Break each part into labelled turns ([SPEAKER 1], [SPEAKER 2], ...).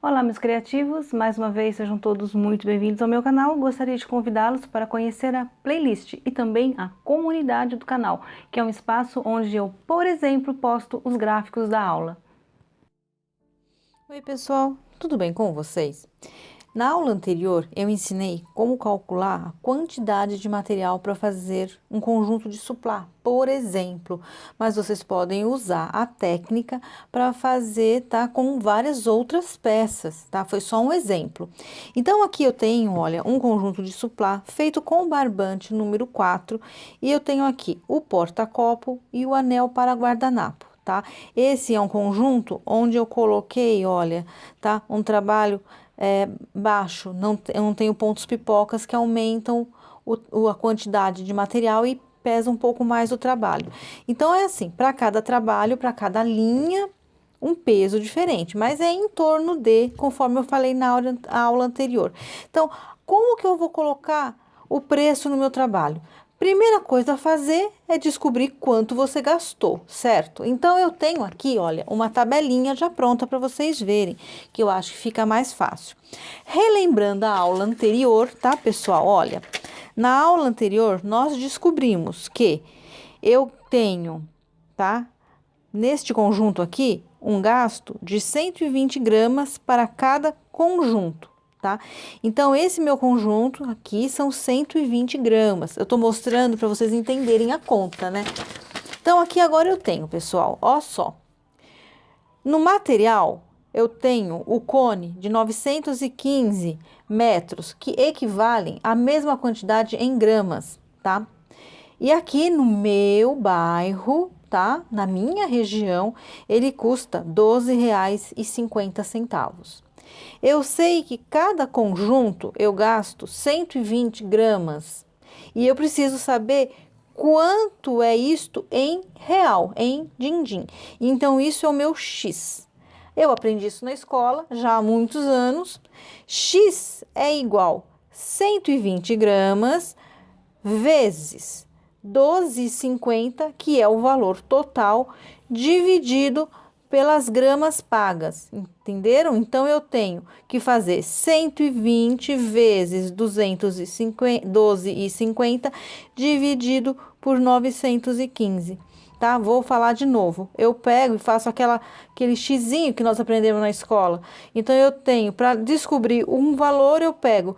[SPEAKER 1] Olá, meus criativos, mais uma vez sejam todos muito bem-vindos ao meu canal. Gostaria de convidá-los para conhecer a playlist e também a comunidade do canal, que é um espaço onde eu, por exemplo, posto os gráficos da aula.
[SPEAKER 2] Oi, pessoal, tudo bem com vocês? Na aula anterior, eu ensinei como calcular a quantidade de material para fazer um conjunto de suplá, por exemplo, mas vocês podem usar a técnica para fazer, tá, com várias outras peças, tá? Foi só um exemplo. Então, aqui eu tenho, olha, um conjunto de suplá feito com barbante número 4 e eu tenho aqui o porta-copo e o anel para guardanapo. Tá? Esse é um conjunto onde eu coloquei, olha, tá? Um trabalho baixo, eu não tenho pontos pipocas que aumentam a quantidade de material e pesa um pouco mais o trabalho. Então, é assim, para cada trabalho, para cada linha, um peso diferente, mas é em torno de, conforme eu falei na aula anterior. Então, como que eu vou colocar o preço no meu trabalho? Primeira coisa a fazer é descobrir quanto você gastou, certo? Então, eu tenho aqui, olha, uma tabelinha já pronta para vocês verem, que eu acho que fica mais fácil. Relembrando a aula anterior, tá, pessoal? Olha, na aula anterior, nós descobrimos que eu tenho, tá, neste conjunto aqui, um gasto de 120 gramas para cada conjunto. Tá? Então, esse meu conjunto aqui são 120 gramas. Eu tô mostrando para vocês entenderem a conta, né? Então, aqui agora eu tenho, pessoal, ó só. No material, eu tenho o cone de 915 metros, que equivalem à mesma quantidade em gramas, tá? E aqui no meu bairro, tá? Na minha região, ele custa R$ 12,50. Eu sei que cada conjunto eu gasto 120 gramas e eu preciso saber quanto é isto em real, em din-din. Então, isso é o meu X. Eu aprendi isso na escola já há muitos anos. X é igual 120 gramas vezes 12,50, que é o valor total, dividido pelas gramas pagas, entenderam? Então, eu tenho que fazer 120 vezes 12,50 dividido por 915, tá? Vou falar de novo. Eu pego e faço aquele xizinho que nós aprendemos na escola. Então, eu tenho, para descobrir um valor, eu pego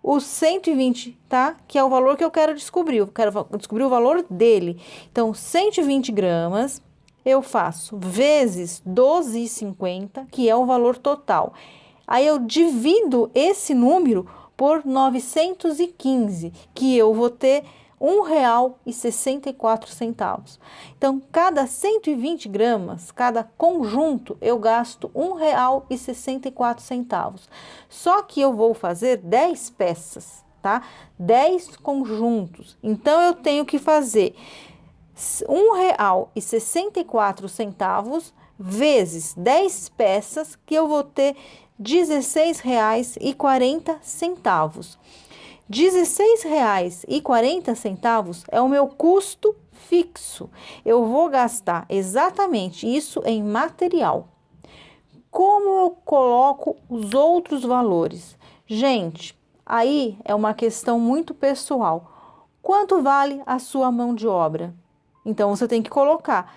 [SPEAKER 2] o 120, tá? Que é o valor que eu quero descobrir. Eu quero descobrir o valor dele. Então, 120 gramas eu faço vezes 12,50, que é o valor total. Aí eu divido esse número por 915, que eu vou ter R$ 1,64. Então, cada 120 gramas, cada conjunto, eu gasto R$ 1,64. Só que eu vou fazer 10 peças, tá? 10 conjuntos. Então, eu tenho que fazer R$ 1,64 vezes 10 peças, que eu vou ter R$ 16,40. R$ 16,40 é o meu custo fixo. Eu vou gastar exatamente isso em material. Como eu coloco os outros valores? Gente, aí é uma questão muito pessoal. Quanto vale a sua mão de obra? Então, você tem que colocar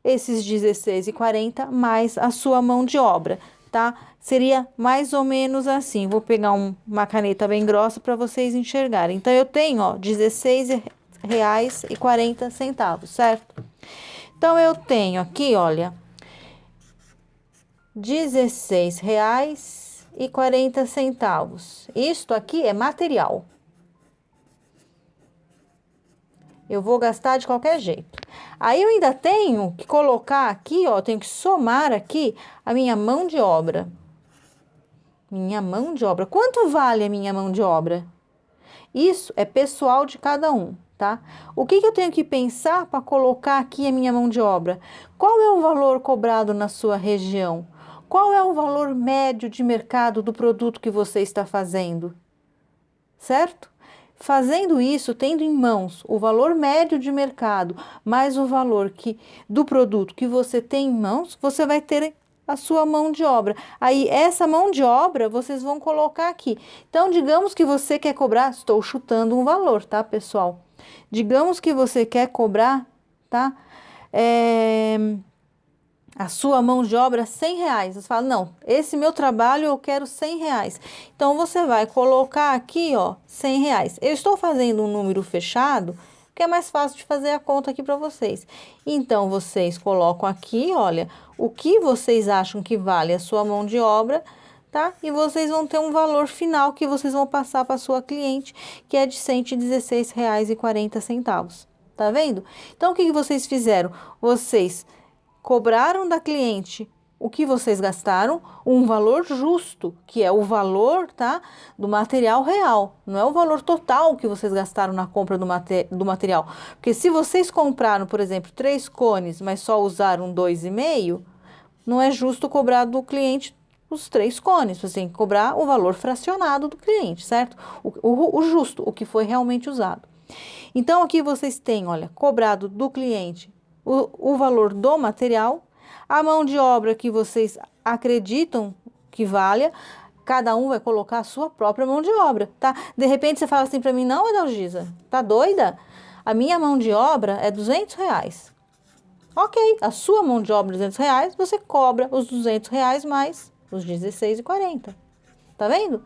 [SPEAKER 2] esses 16,40 mais a sua mão de obra, tá? Seria mais ou menos assim. Vou pegar uma caneta bem grossa para vocês enxergarem. Então, eu tenho, ó, R$ 16,40, certo? Então, eu tenho aqui, olha, R$ 16,40. Isto aqui é material. Eu vou gastar de qualquer jeito. Aí eu ainda tenho que colocar aqui, ó, tenho que somar aqui a minha mão de obra. Minha mão de obra. Quanto vale a minha mão de obra? Isso é pessoal de cada um, tá? O que eu tenho que pensar para colocar aqui a minha mão de obra? Qual é o valor cobrado na sua região? Qual é o valor médio de mercado do produto que você está fazendo? Certo? Fazendo isso, tendo em mãos o valor médio de mercado, mais o valor do produto que você tem em mãos, você vai ter a sua mão de obra. Aí, essa mão de obra, vocês vão colocar aqui. Então, digamos que você quer cobrar, estou chutando um valor, tá, pessoal? Digamos que você quer cobrar, tá? A sua mão de obra R$ 100. Você fala, não, esse meu trabalho eu quero R$ 100. Então, você vai colocar aqui, ó, R$ 100. Eu estou fazendo um número fechado, porque é mais fácil de fazer a conta aqui para vocês. Então, vocês colocam aqui, olha, o que vocês acham que vale a sua mão de obra, tá? E vocês vão ter um valor final que vocês vão passar para sua cliente, que é de R$ 116,40. Tá vendo? Então, o que vocês fizeram? Vocês cobraram da cliente o que vocês gastaram, um valor justo, que é o valor, tá, do material real, não é o valor total que vocês gastaram na compra do material. Porque se vocês compraram, por exemplo, 3 cones, mas só usaram 2,5, não é justo cobrar do cliente os 3 cones, você tem que cobrar o valor fracionado do cliente, certo? O justo, o que foi realmente usado. Então, aqui vocês têm, olha, cobrado do cliente o valor do material, a mão de obra que vocês acreditam que valha, cada um vai colocar a sua própria mão de obra, tá? De repente você fala assim para mim, não, Adalgisa, tá doida? A minha mão de obra é R$ 200. Ok, a sua mão de obra é R$ 200, você cobra os R$ 200 mais os R$ 16,40. Tá vendo?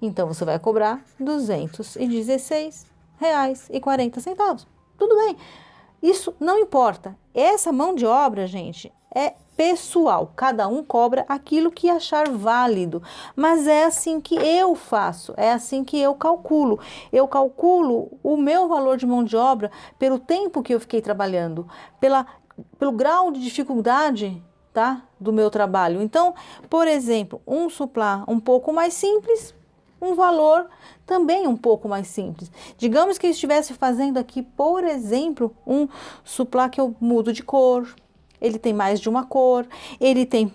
[SPEAKER 2] Então, você vai cobrar R$ 216,40. Tudo bem. Isso não importa. Essa mão de obra, gente, é pessoal. Cada um cobra aquilo que achar válido. Mas é assim que eu faço, é assim que eu calculo. Eu calculo o meu valor de mão de obra pelo tempo que eu fiquei trabalhando, pelo grau de dificuldade, tá, do meu trabalho. Então, por exemplo, um suplá um pouco mais simples, um valor também um pouco mais simples. Digamos que eu estivesse fazendo aqui, por exemplo, um suplá que eu mudo de cor, ele tem mais de uma cor, ele tem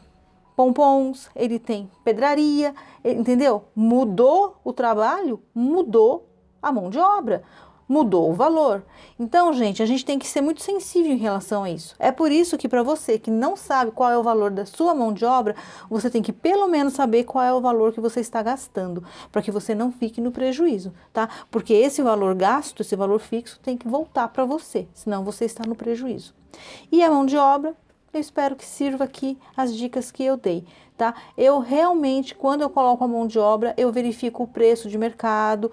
[SPEAKER 2] pompons, ele tem pedraria, entendeu? Mudou o trabalho, mudou a mão de obra, mudou o valor. Então, gente, a gente tem que ser muito sensível em relação a isso. É por isso que para você que não sabe qual é o valor da sua mão de obra, você tem que pelo menos saber qual é o valor que você está gastando, para que você não fique no prejuízo, tá? Porque esse valor gasto, esse valor fixo tem que voltar para você, senão você está no prejuízo. E a mão de obra, eu espero que sirva aqui as dicas que eu dei, tá? Eu realmente, quando eu coloco a mão de obra, eu verifico o preço de mercado,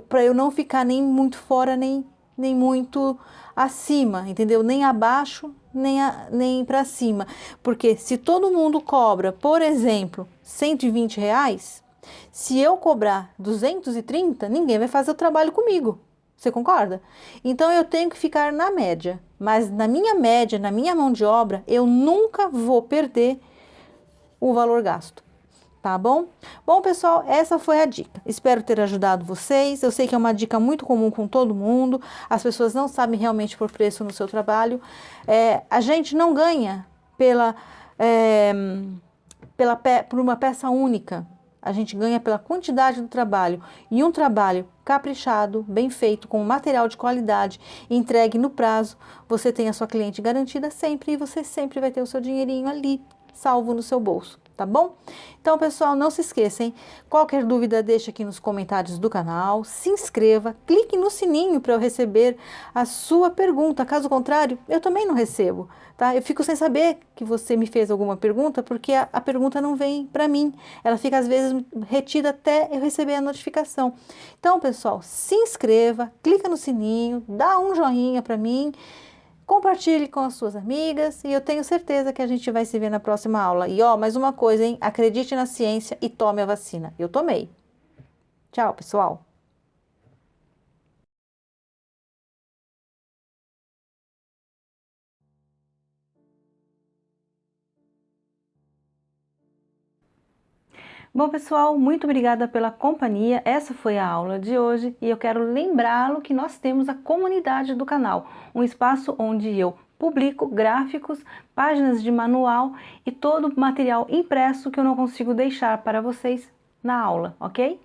[SPEAKER 2] para eu não ficar nem muito fora, nem muito acima, entendeu? Nem abaixo, nem para cima. Porque se todo mundo cobra, por exemplo, R$ 120, se eu cobrar 230, ninguém vai fazer o trabalho comigo. Você concorda? Então eu tenho que ficar na média. Mas na minha média, na minha mão de obra, eu nunca vou perder o valor gasto. Tá bom? Bom, pessoal, essa foi a dica. Espero ter ajudado vocês. Eu sei que é uma dica muito comum com todo mundo. As pessoas não sabem realmente por preço no seu trabalho. A gente não ganha por uma peça única. A gente ganha pela quantidade do trabalho. E um trabalho caprichado, bem feito, com material de qualidade, entregue no prazo, você tem a sua cliente garantida sempre e você sempre vai ter o seu dinheirinho ali, salvo no seu bolso. Tá bom? Então, pessoal, não se esqueçam, hein? Qualquer dúvida, deixa aqui nos comentários do canal, se inscreva, clique no sininho para eu receber a sua pergunta. Caso contrário, eu também não recebo, tá? Eu fico sem saber que você me fez alguma pergunta, porque a pergunta não vem para mim. Ela fica, às vezes, retida até eu receber a notificação. Então, pessoal, se inscreva, clica no sininho, dá um joinha para mim, compartilhe com as suas amigas e eu tenho certeza que a gente vai se ver na próxima aula. E ó, mais uma coisa, hein? Acredite na ciência e tome a vacina. Eu tomei. Tchau, pessoal.
[SPEAKER 1] Bom, pessoal, muito obrigada pela companhia. Essa foi a aula de hoje e eu quero lembrá-lo que nós temos a comunidade do canal, um espaço onde eu publico gráficos, páginas de manual e todo o material impresso que eu não consigo deixar para vocês na aula, ok?